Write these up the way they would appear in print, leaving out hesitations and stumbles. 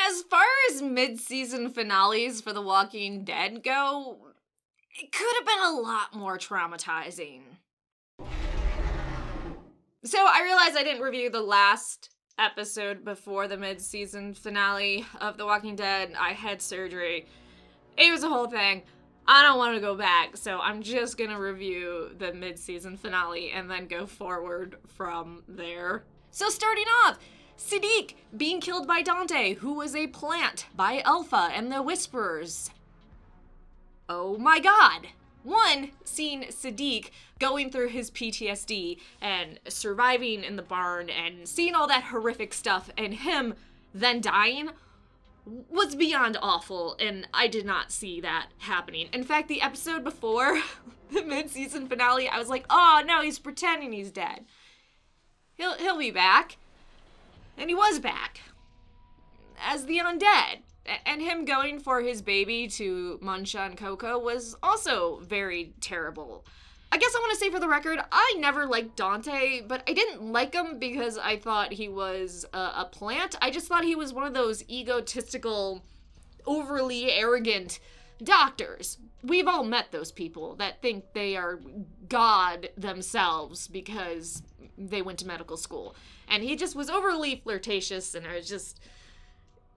as far as mid-season finales for The Walking Dead go, it could have been a lot more traumatizing. So I realized I didn't review the last episode before the mid-season finale of The Walking Dead. I had surgery. It was a whole thing. I don't want to go back, so I'm just gonna review the mid-season finale and then go forward from there. So starting off, Siddiq being killed by Dante, who was a plant, by Alpha and the Whisperers. Oh my god! One, seeing Siddiq going through his PTSD and surviving in the barn and seeing all that horrific stuff and him then dying was beyond awful, and I did not see that happening. In fact, the episode before the mid-season finale, I was like, oh no, he's pretending he's dead. He'll be back. And he was back. As the undead. And him going for his baby to munch on Coco was also very terrible. I guess I want to say for the record, I never liked Dante, but I didn't like him because I thought he was a plant. I just thought he was one of those egotistical, overly arrogant doctors. We've all met those people that think they are God themselves because they went to medical school. And he just was overly flirtatious, and I was just...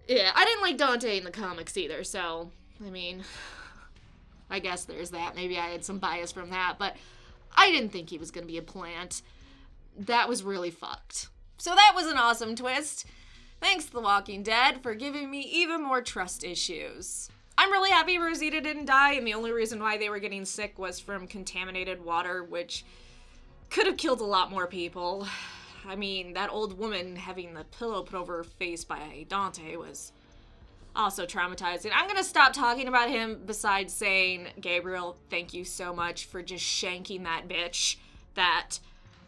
Yeah, I didn't like Dante in the comics either, so, I mean, I guess there's that. Maybe I had some bias from that, but I didn't think he was going to be a plant. That was really fucked. So that was an awesome twist. Thanks, The Walking Dead, for giving me even more trust issues. I'm really happy Rosita didn't die, and the only reason why they were getting sick was from contaminated water, which could have killed a lot more people. I mean, that old woman having the pillow put over her face by Dante was also traumatizing. I'm gonna stop talking about him besides saying, Gabriel, thank you so much for just shanking that bitch. That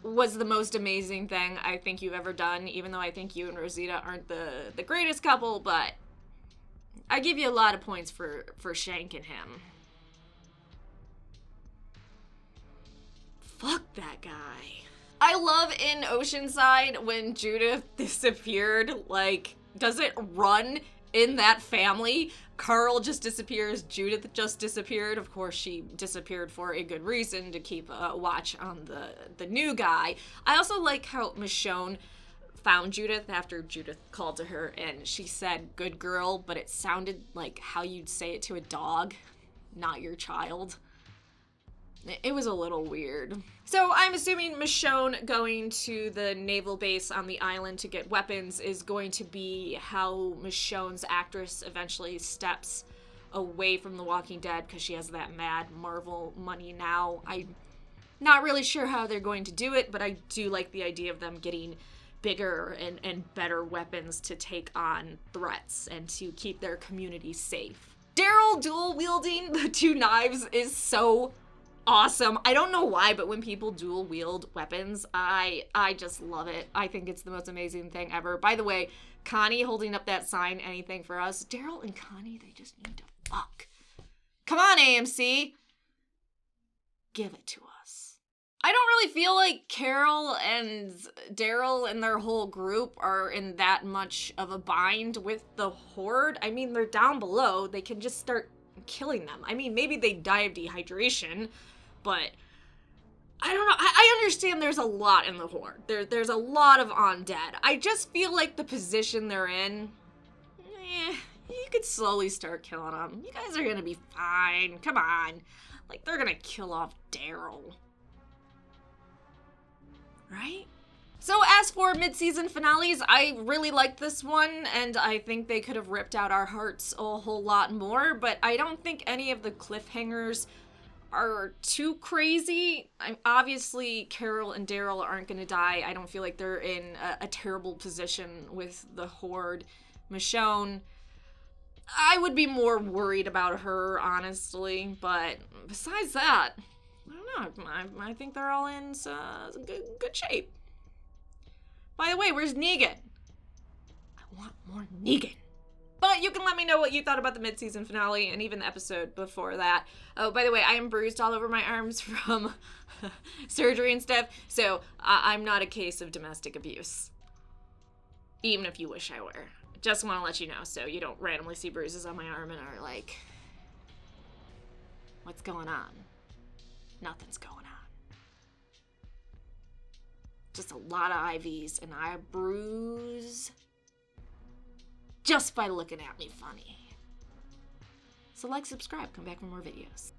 was the most amazing thing I think you've ever done, even though I think you and Rosita aren't the greatest couple, but I give you a lot of points for shanking him. Fuck that guy. I love in Oceanside when Judith disappeared, like, doesn't run in that family. Carl just disappears, Judith just disappeared. Of course, she disappeared for a good reason, to keep a watch on the new guy. I also like how Michonne found Judith after Judith called to her and she said, good girl, but it sounded like how you'd say it to a dog, not your child. It was a little weird. So I'm assuming Michonne going to the naval base on the island to get weapons is going to be how Michonne's actress eventually steps away from The Walking Dead because she has that mad Marvel money now. I'm not really sure how they're going to do it, but I do like the idea of them getting bigger and better weapons to take on threats and to keep their community safe. Daryl dual wielding the two knives is so awesome. I don't know why, but when people dual wield weapons, I just love it. I think it's the most amazing thing ever. By the way, Connie holding up that sign, anything for us. Daryl and Connie, they just need to fuck. Come on, AMC. Give it to us. I don't really feel like Carol and Daryl and their whole group are in that much of a bind with the Horde. I mean, they're down below. They can just start killing them. I mean, maybe they die of dehydration, but I don't know. I understand there's a lot in the Horde. There's a lot of undead. I just feel like the position they're in, you could slowly start killing them. You guys are gonna be fine. Come on. Like, they're gonna kill off Daryl. Right? So as for mid-season finales, I really liked this one, and I think they could have ripped out our hearts a whole lot more, but I don't think any of the cliffhangers are too crazy. Obviously, Carol and Daryl aren't going to die. I don't feel like they're in a terrible position with the Horde. Michonne, I would be more worried about her, honestly, but besides that, I don't know. I think they're all in good shape. By the way, where's Negan? I want more Negan. But you can let me know what you thought about the mid-season finale and even the episode before that. Oh, by the way, I am bruised all over my arms from surgery and stuff, so I'm not a case of domestic abuse. Even if you wish I were. Just want to let you know so you don't randomly see bruises on my arm and are like, what's going on? Nothing's going on. Just a lot of IVs, and I bruise just by looking at me funny. So like, subscribe, come back for more videos.